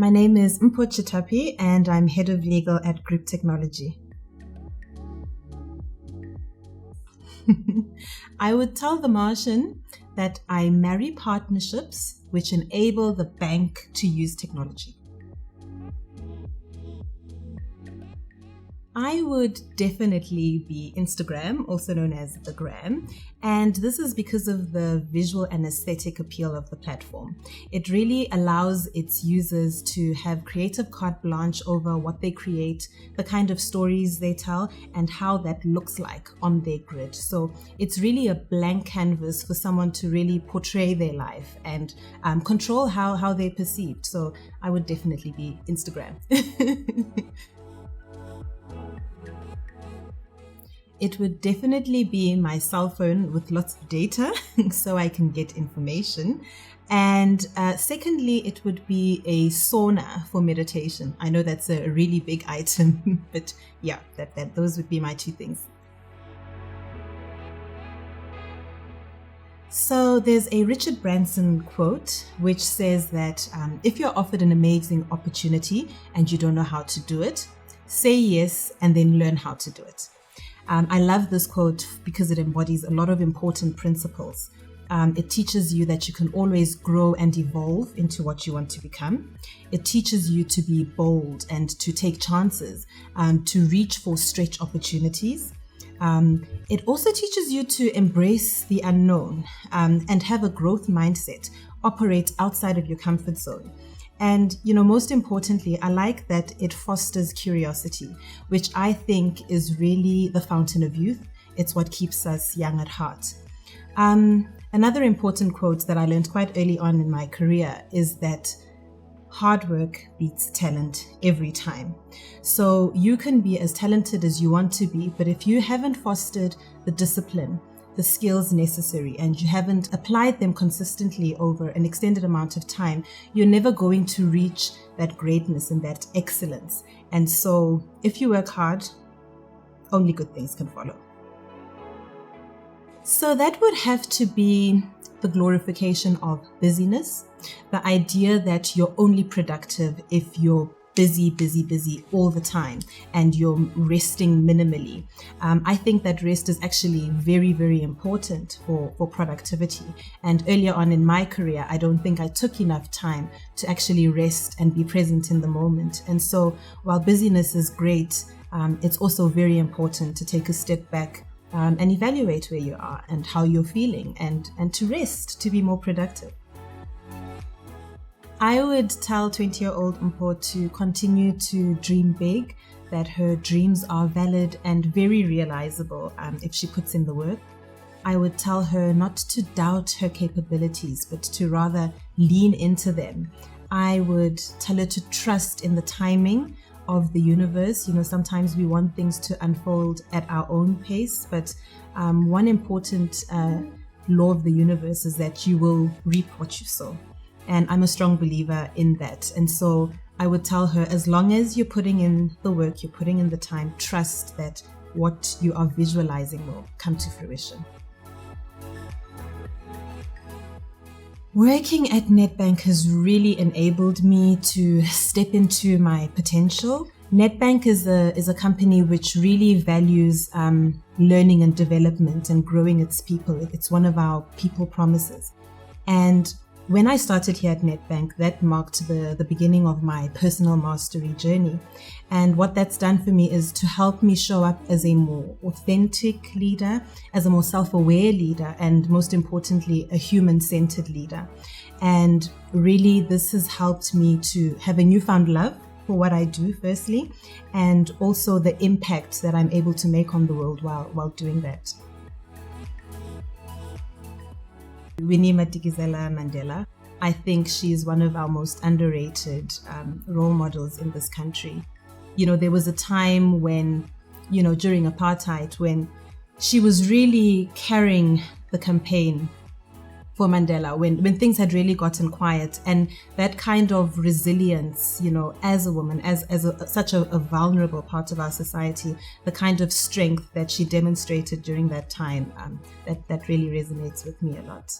My name is Mpho Chitapi and I'm Head of Legal at Group Technology. I would tell the Martian that I marry partnerships which enable the bank to use technology. I would definitely be Instagram, also known as the Gram, and this is because of the visual and aesthetic appeal of the platform. It really allows its users to have creative carte blanche over what they create, the kind of stories they tell, and how that looks like on their grid. So it's really a blank canvas for someone to really portray their life and control how they're perceived. So I would definitely be Instagram. It would definitely be my cell phone with lots of data so I can get information. And secondly, it would be a sauna for meditation. I know that's a really big item, but yeah, those would be my two things. So there's a Richard Branson quote which says that if you're offered an amazing opportunity and you don't know how to do it, say yes and then learn how to do it. I love this quote because it embodies a lot of important principles. It teaches you that you can always grow and evolve into what you want to become. It teaches you to be bold and to take chances, to reach for stretch opportunities. It also teaches you to embrace the unknown and have a growth mindset, operate outside of your comfort zone. And, most importantly, I like that it fosters curiosity, which I think is really the fountain of youth. It's what keeps us young at heart. Another important quote that I learned quite early on in my career is that hard work beats talent every time. So you can be as talented as you want to be, but if you haven't fostered the discipline, the skills necessary, and you haven't applied them consistently over an extended amount of time, you're never going to reach that greatness and that excellence. And so if you work hard, only good things can follow. So that would have to be the glorification of busyness, the idea that you're only productive if you're busy all the time and you're resting minimally. I think that rest is actually very, very important for productivity. And earlier on in my career, I don't think I took enough time to actually rest and be present in the moment. And so while busyness is great, it's also very important to take a step back and evaluate where you are and how you're feeling and to rest, to be more productive. I would tell 20-year-old Mpho to continue to dream big, that her dreams are valid and very realizable if she puts in the work. I would tell her not to doubt her capabilities, but to rather lean into them. I would tell her to trust in the timing of the universe. Sometimes we want things to unfold at our own pace, but one important law of the universe is that you will reap what you sow. And I'm a strong believer in that. And so I would tell her, as long as you're putting in the work, you're putting in the time, trust that what you are visualizing will come to fruition. Working at Nedbank has really enabled me to step into my potential. Nedbank is a company which really values learning and development and growing its people. It's one of our people promises. And when I started here at Nedbank, that marked the beginning of my personal mastery journey. And what that's done for me is to help me show up as a more authentic leader, as a more self-aware leader, and most importantly, a human-centered leader. And really, this has helped me to have a newfound love for what I do, firstly, and also the impact that I'm able to make on the world while doing that. Winnie Madikizela Mandela. I think she is one of our most underrated role models in this country. There was a time when, during apartheid, when she was really carrying the campaign for Mandela, when things had really gotten quiet, and that kind of resilience, as a woman, as such a vulnerable part of our society, the kind of strength that she demonstrated during that time, that really resonates with me a lot.